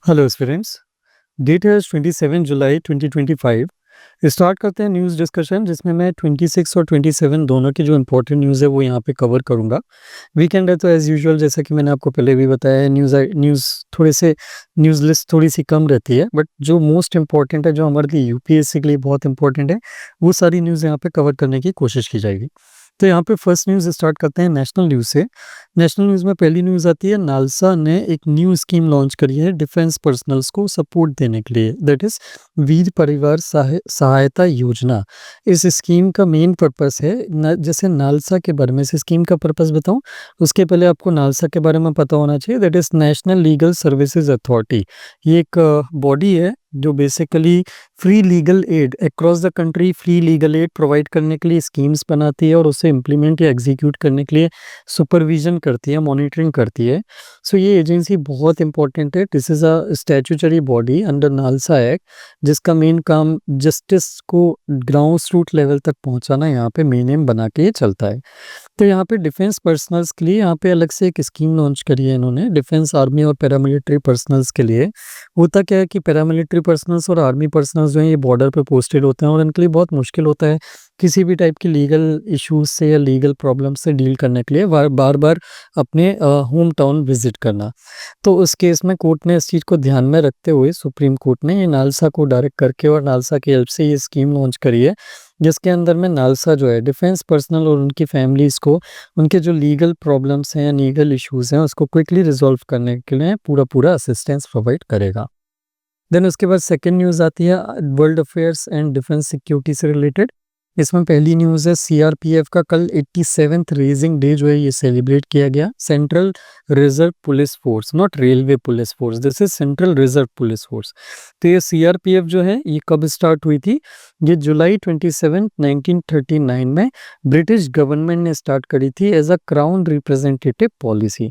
Hello students. Date है 27 जुलाई 2025। Start करते हैं न्यूज़ डिस्कशन, जिसमें मैं 26 और 27 दोनों की जो इंपॉर्टेंट न्यूज़ है वो यहाँ पे कवर करूँगा। वीकेंड है तो एज़ यूजुअल, जैसा कि मैंने आपको पहले भी बताया है, न्यूज़ थोड़े से न्यूज़ लिस्ट थोड़ी सी कम रहती है, बट जो मोस्ट इंपॉर्टेंट है, जो हमारे लिए यूपीएससी के लिए बहुत इंपॉर्टेंट है, वो सारी न्यूज़ यहाँ पे कवर करने की कोशिश की जाएगी। तो यहाँ पे फर्स्ट न्यूज़ स्टार्ट करते हैं नेशनल न्यूज़ से। नेशनल न्यूज़ में पहली न्यूज़ आती है, नालसा ने एक न्यू स्कीम लॉन्च करी है डिफेंस पर्सनल्स को सपोर्ट देने के लिए, दैट इज़ वीर परिवार सहायता योजना। इस स्कीम का मेन पर्पस है जैसे नालसा के बारे में इस स्कीम का पर्पस बताऊं, उसके पहले आपको नालसा के बारे में पता होना चाहिए। That is national legal services authority. ये एक बॉडी है जो basically free legal aid across the country, free legal aid provide करने के लिए स्कीम्स बनाती है और उसे इम्प्लीमेंट या एग्जीक्यूट करने के लिए सुपरविजन करती है, मॉनिटरिंग करती है। सो ये एजेंसी बहुत इंपॉर्टेंट है। This is a statutory body under NALSA act, जिसका मेन काम जस्टिस को ग्राउंड रूट लेवल तक पहुंचाना यहाँ पे मेन एम बना के ये चलता है। तो यहाँ पे डिफेंस पर्सनल्स के लिए यहाँ पे अलग से एक स्कीम लॉन्च करी है इन्होंने, डिफेंस आर्मी और पैरामिलिट्री पर्सनल्स के लिए। होता क्या है कि पैरामिलिट्री पर्सनल्स और आर्मी पर्सनल्स जो हैं, ये बॉर्डर पे पोस्टेड होते हैं और इनके लिए बहुत मुश्किल होता है किसी भी टाइप की लीगल इश्यूज से या लीगल प्रॉब्लम से डील करने के लिए बार बार अपने होम टाउन विजिट करना। तो उस केस में कोर्ट ने इस चीज़ को ध्यान में रखते हुए, सुप्रीम कोर्ट ने ये नालसा को डायरेक्ट करके और नालसा की हेल्प से ये स्कीम लॉन्च करी है, जिसके अंदर में नालसा जो है डिफेंस पर्सनल और उनकी फैमिलीज़ को उनके जो लीगल प्रॉब्लम्स हैं, लीगल इश्यूज़ हैं, उसको क्विकली रिजॉल्व करने के लिए पूरा असिस्टेंस प्रोवाइड करेगा। देन उसके बाद सेकंड न्यूज़ आती है world affairs and defence security से रिलेटेड। इसमें पहली न्यूज़ है, सीआरपीएफ का कल 87th रेजिंग डे जो है ये सेलिब्रेट किया गया। Central reserve police force, not railway police force, this is central reserve police force. तो ये सीआरपीएफ जो है ये कब स्टार्ट हुई थी? ये जुलाई 27 1939 में ब्रिटिश गवर्नमेंट ने स्टार्ट करी थी as a crown representative policy.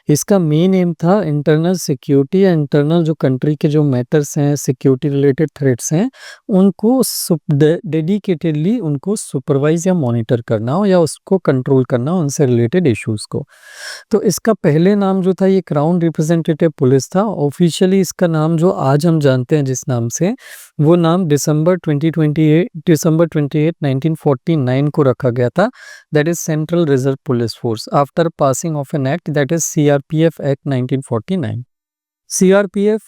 इसका मेन एम था इंटरनल सिक्योरिटी या इंटरनल जो कंट्री के जो मैटर्स हैं, सिक्योरिटी रिलेटेड थ्रेट्स हैं, उनको डेडिकेटेडली उनको सुपरवाइज या मॉनिटर करना हो या उसको कंट्रोल करना हो, उनसे रिलेटेड इश्यूज को। तो इसका पहले नाम जो था ये क्राउन रिप्रेजेंटेटिव पुलिस था। ऑफिशियली इसका नाम जो आज हम जानते हैं जिस नाम से, वो नाम दिसंबर 28 1949 को रखा गया था। That is central reserve police force after passing of an act, that is CRPF act 1949। CRPF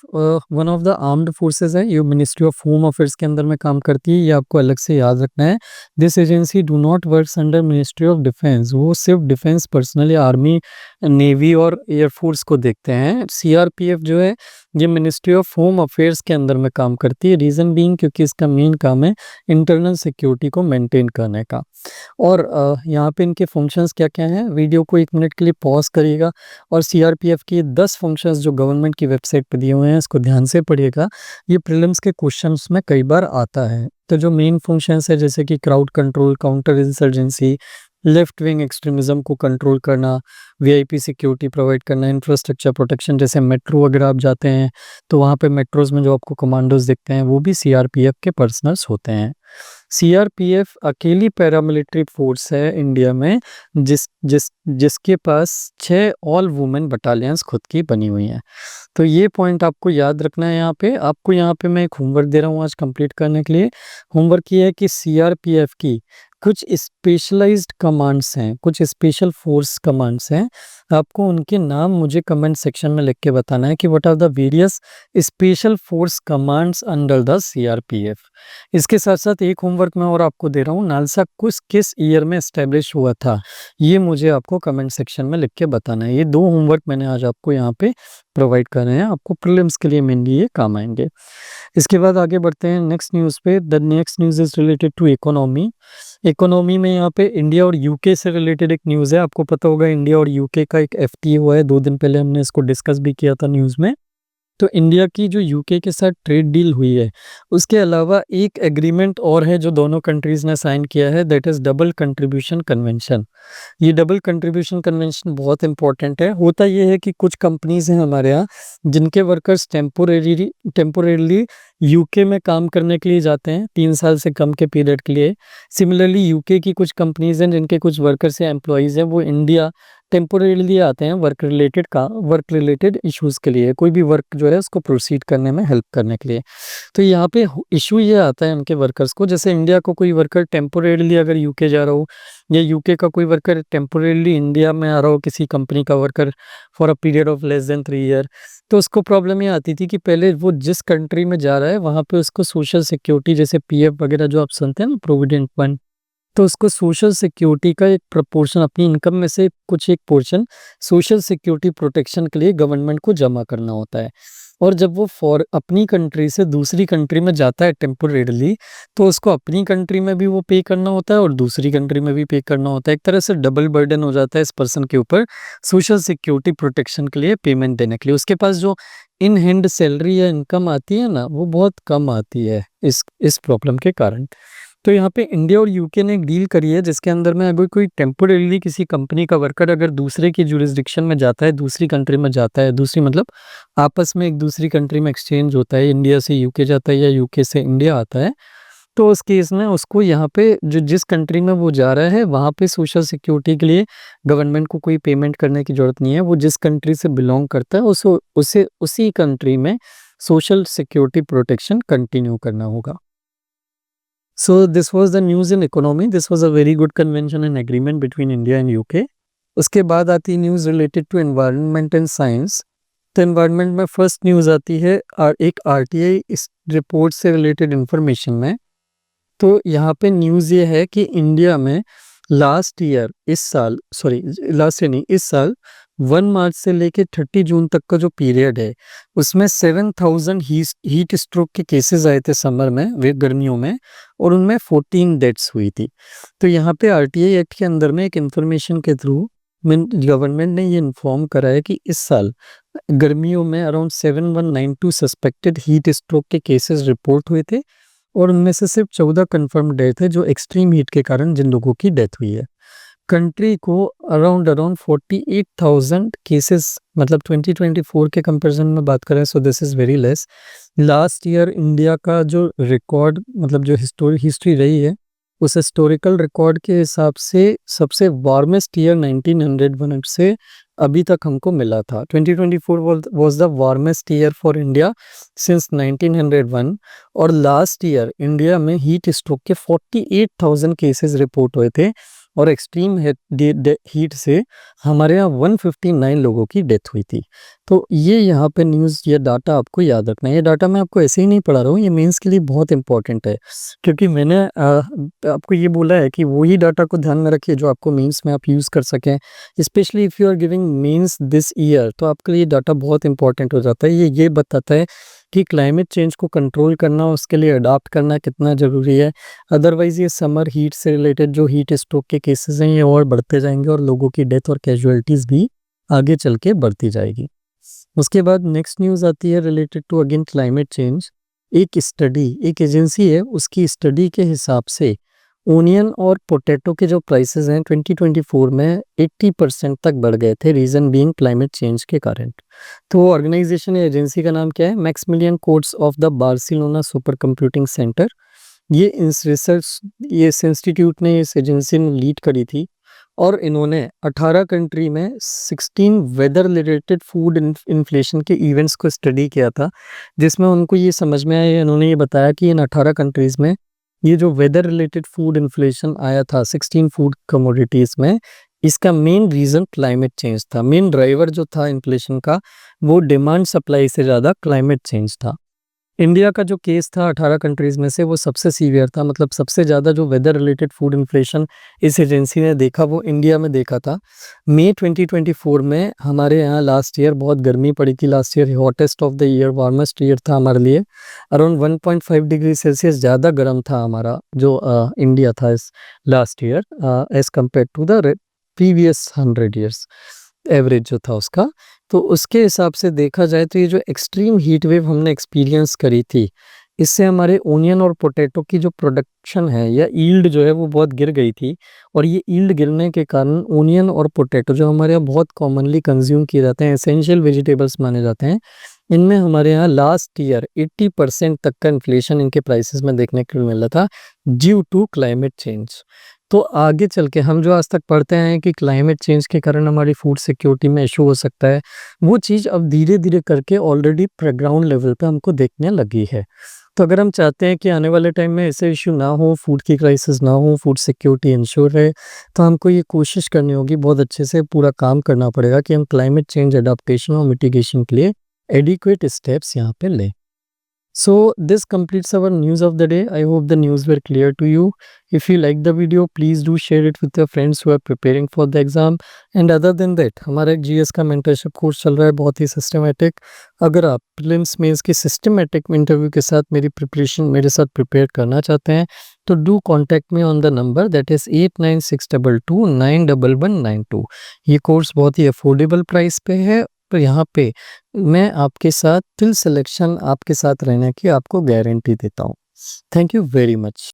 one of the armed forces है, ये मिनिस्ट्री ऑफ होम अफेयर्स के अंदर में काम करती है, ये आपको अलग से याद रखना है। This agency do not works under ministry of defence, वो सिर्फ डिफेंस पर्सनल या आर्मी, नेवी और एयरफोर्स को देखते हैं। सीआरपीएफ जो है ये मिनिस्ट्री ऑफ होम अफेयर्स के अंदर में काम करती है। रीज़न बीइंग क्योंकि इसका मेन काम है इंटरनल सिक्योरिटी को मेंटेन करने का। और यहाँ पे इनके फंक्शंस क्या क्या हैं, वीडियो को 1 मिनट के लिए पॉज करिएगा और सीआरपीएफ की 10 फंक्शंस जो गवर्नमेंट की वेबसाइट पे दिए हुए हैं इसको ध्यान से पढ़िएगा। ये प्रीलिम्स के क्वेश्चंस में कई बार आता है। तो जो मेन फंक्शंस है जैसे कि crowd control, counter insurgency, left wing extremism को कंट्रोल करना, वीआईपी सिक्योरिटी प्रोवाइड करना, इंफ्रास्ट्रक्चर प्रोटेक्शन, जैसे मेट्रो अगर आप जाते हैं तो वहाँ पे मेट्रोज में जो आपको कमांडोज दिखते हैं वो भी सीआरपीएफ के पर्सनल्स होते हैं। सीआरपीएफ अकेली पैरामिलिट्री फोर्स है इंडिया में जिसके पास 6 ऑल वुमेन बटालियंस खुद की बनी हुई हैं। तो ये पॉइंट आपको याद रखना है। यहाँ पे मैं एक होमवर्क दे रहा हूँ आज कंप्लीट करने के लिए। होमवर्क ये है कि सीआरपीएफ की कुछ स्पेशलाइज्ड कमांड्स हैं, कुछ स्पेशल फोर्स कमांड्स हैं, आपको उनके नाम मुझे कमेंट सेक्शन में लिख के बताना है कि what are the various special force commands under the CRPF. इसके साथ साथ एक होमवर्क मैं और आपको दे रहा हूँ, नालसा किस ईयर में एस्टेब्लिश हुआ था, ये मुझे आपको कमेंट सेक्शन में लिख के बताना है। ये 2 होमवर्क मैंने आज आपको यहाँ पे प्रोवाइड कर रहे हैं, आपको प्रीलिम्स के लिए मेनली ये काम आएंगे। इसके बाद आगे बढ़ते हैं नेक्स्ट न्यूज़ पे। The next news is related to economy. Economy में यहाँ पे इंडिया और यूके से रिलेटेड एक न्यूज़ है। आपको पता होगा इंडिया और यूके का एक एफटीए हुआ है, 2 दिन पहले हमने इसको डिस्कस भी किया था न्यूज़ में। तो इंडिया की जो यूके के साथ ट्रेड डील हुई है, उसके अलावा एक एग्रीमेंट और है जो दोनों कंट्रीज़ ने साइन किया है, that is double contribution convention. ये डबल कंट्रीब्यूशन कन्वेंशन बहुत इंपॉर्टेंट है। होता ये है कि कुछ कंपनीज़ हैं हमारे यहाँ जिनके वर्कर्स टेम्पोरेरीली यूके में काम करने के लिए जाते हैं 3 साल से कम के पीरियड के लिए। सिमिलरली यूके की कुछ कंपनीज़ हैं जिनके कुछ वर्कर्स या एम्प्लॉयज़ हैं वो इंडिया टेम्पोरेरीली आते हैं वर्क रिलेटेड इश्यूज़ के लिए, कोई भी वर्क जो है उसको प्रोसीड करने में हेल्प करने के लिए। तो यहाँ पे इशू ये आता है उनके वर्कर्स को, जैसे इंडिया को कोई वर्कर टेम्पोरेरीली अगर यूके जा रहा हो, या यूके का कोई वर्कर टेम्पोरेरीली इंडिया में आ रहा हो, किसी कंपनी का worker for a period of less than 3 year, तो उसको प्रॉब्लम ये आती थी कि पहले वो जिस कंट्री में जा रहा है वहाँ पे उसको सोशल सिक्योरिटी, जैसे पीएफ वगैरह जो आप सुनते हैं ना, प्रोविडेंट फंड, तो उसको सोशल सिक्योरिटी का एक प्रपोर्शन, अपनी इनकम में से कुछ एक पोर्शन सोशल सिक्योरिटी प्रोटेक्शन के लिए गवर्नमेंट को जमा करना होता है। और जब वो फॉर अपनी कंट्री से दूसरी कंट्री में जाता है टेम्पोरेरीली, तो उसको अपनी कंट्री में भी वो पे करना होता है और दूसरी कंट्री में भी पे करना होता है। एक तरह से डबल बर्डन हो जाता है इस पर्सन के ऊपर सोशल सिक्योरिटी प्रोटेक्शन के लिए पेमेंट देने के लिए। उसके पास जो इन हैंड सैलरी या इनकम आती है ना, वो बहुत कम आती है इस प्रॉब्लम के कारण। तो यहाँ पे इंडिया और यूके ने एक डील करी है, जिसके अंदर में अगर कोई टेम्पोरेरीली किसी कंपनी का वर्कर अगर दूसरे की जुरिस्डिक्शन में जाता है, दूसरी कंट्री में जाता है, दूसरी मतलब आपस में एक दूसरी कंट्री में एक्सचेंज होता है, इंडिया से यूके जाता है या यूके से इंडिया आता है, तो उस केस में उसको यहाँ पे जिस कंट्री में वो जा रहा है वहाँ पे सोशल सिक्योरिटी के लिए गवर्नमेंट को कोई पेमेंट करने की ज़रूरत नहीं है। वो जिस कंट्री से बिलोंग करता है उसे उसी कंट्री में सोशल सिक्योरिटी प्रोटेक्शन कंटिन्यू करना होगा। So this was the news in economy. This was a very good convention and agreement between India and UK. उसके बाद आती है news related to environment and science. तो एनवायरनमेंट में first news आती है एक आरटीआई इस रिपोर्ट से रिलेटेड इंफॉर्मेशन में। तो यहाँ पे न्यूज़ ये है कि इंडिया में लास्ट साल 1 मार्च से लेके 30 जून तक का जो पीरियड है, उसमें 7000 हीट स्ट्रोक के केसेस आए थे समर में, वे गर्मियों में, और उनमें 14 डेथ्स हुई थी। तो यहाँ पे आरटीआई एक्ट के अंदर में एक इन्फॉर्मेशन के थ्रू गवर्नमेंट ने ये इन्फॉर्म करा है कि इस साल गर्मियों में अराउंड 7192 सस्पेक्टेड हीट स्ट्रोक के केसेस रिपोर्ट हुए थे, और उनमें से सिर्फ 14 कंफर्म डेथ है जो एक्सट्रीम हीट के कारण जिन लोगों की डेथ हुई है। कंट्री को अराउंड 48,000 केसेस, मतलब 2024 के कंपैरिजन में बात करें, so this is very less. Last year India का जो रिकॉर्ड, मतलब जो हिस्ट्री रही है, उस हिस्टोरिकल रिकॉर्ड के हिसाब से सबसे वार्मेस्ट ईयर 1901 से अभी तक हमको मिला था। 2024 was the warmest year for India since 1901, और लास्ट ईयर इंडिया में हीट स्ट्रोक के 48,000 केसेस रिपोर्ट हुए थे, और एक्सट्रीम हीट से हमारे यहाँ 159 लोगों की डेथ हुई थी। तो ये यहाँ पे न्यूज़, ये डाटा आपको याद रखना है। ये डाटा मैं आपको ऐसे ही नहीं पढ़ा रहा हूँ, ये मेंस के लिए बहुत इंपॉर्टेंट है, क्योंकि मैंने आपको ये बोला है कि वही डाटा को ध्यान में रखिए जो आपको मेंस में आप यूज़ कर सकें। Specially if you are giving mains this year, तो आपके लिए डाटा बहुत इंपॉर्टेंट हो जाता है। ये बताता है कि क्लाइमेट चेंज को कंट्रोल करना, उसके लिए अडाप्ट करना कितना ज़रूरी है। अदरवाइज़ ये समर हीट से रिलेटेड जो हीट स्ट्रोक के केसेस हैं, ये और बढ़ते जाएंगे, और लोगों की डेथ और कैजुअलिटीज़ भी आगे चल के बढ़ती जाएगी। उसके बाद नेक्स्ट न्यूज़ आती है related to again climate change. एक एजेंसी है, उसकी स्टडी के हिसाब से ओनियन और पोटैटो के जो प्राइसेस हैं 2024 में 80% तक बढ़ गए थे, रीज़न बीइंग क्लाइमेट चेंज के कारण। तो वो ऑर्गेनाइजेशन या एजेंसी का नाम क्या है? Maximilian Courts of the Barcelona super computing centre. ये इस इंस्टीट्यूट ने, इस एजेंसी ने लीड करी थी, और इन्होंने 18 कंट्री में 16 वेदर रिलेटेड फूड इन्फ्लेशन के इवेंट्स को स्टडी किया था, जिसमें उनको ये समझ में आया, इन्होंने ये बताया कि इन 18 कंट्रीज़ में ये जो वेदर रिलेटेड फूड इन्फ्लेशन आया था 16 फूड कमोडिटीज़ में, इसका मेन रीज़न क्लाइमेट चेंज था। मेन ड्राइवर जो था इन्फ्लेशन का, वो डिमांड सप्लाई से ज़्यादा क्लाइमेट चेंज था। इंडिया का जो केस था 18 कंट्रीज़ में से, वो सबसे सीवियर था, मतलब सबसे ज़्यादा जो वेदर रिलेटेड फूड इन्फ्लेशन इस एजेंसी ने देखा, वो इंडिया में देखा था। मई 2024 में हमारे यहाँ लास्ट ईयर बहुत गर्मी पड़ी थी। Last year hottest of the year, warmest year था हमारे लिए। अराउंड 1.5 डिग्री सेल्सियस ज़्यादा गर्म था हमारा जो इंडिया था इस last year as compare to the previous 100 years average जो था उसका। तो उसके हिसाब से देखा जाए तो ये जो एक्सट्रीम हीट वेव हमने एक्सपीरियंस करी थी, इससे हमारे ओनियन और पोटैटो की जो प्रोडक्शन है या यील्ड जो है वो बहुत गिर गई थी, और ये यील्ड गिरने के कारण ओनियन और पोटैटो जो हमारे यहाँ बहुत कॉमनली कंज्यूम किए जाते हैं, एसेंशियल वेजिटेबल्स माने जाते हैं, इनमें हमारे यहाँ लास्ट ईयर 80% तक का इन्फ्लेशन इनके प्राइसेस में देखने को मिला था ड्यू टू क्लाइमेट चेंज। तो आगे चल के हम जो आज तक पढ़ते आए हैं कि क्लाइमेट चेंज के कारण हमारी फूड सिक्योरिटी में इश्यू हो सकता है, वो चीज़ अब धीरे-धीरे करके ऑलरेडी ग्राउंड लेवल पे हमको देखने लगी है। तो अगर हम चाहते हैं कि आने वाले टाइम में ऐसे इश्यू ना हो, फूड की क्राइसिस ना हो, फूड सिक्योरिटी इंश्योर रहे, तो हमको ये कोशिश करनी होगी, बहुत अच्छे से पूरा काम करना पड़ेगा कि हम क्लाइमेट चेंज एडाप्टेशन और मिटिगेशन के लिए एडिक्वेट स्टेप्स यहाँ पे लें। So this completes our news of the day. I hope the news were clear to you. If you like the video, please do share it with your friends who are preparing for the exam. And other than that, हमारा एक GS का mentorship course चल रहा है, बहुत ही systematic. अगर आप prelims mains की सिस्टमेटिक इंटरव्यू के साथ मेरी प्रिपरेशन मेरे साथ प्रिपेयर करना चाहते हैं, तो do contact me on the number that is 8962291192। ये कोर्स बहुत ही अफोर्डेबल प्राइस पे है। तो यहाँ पे मैं आपके साथ टिल सिलेक्शन आपके साथ रहने की आपको गारंटी देता हूँ। Thank you very much.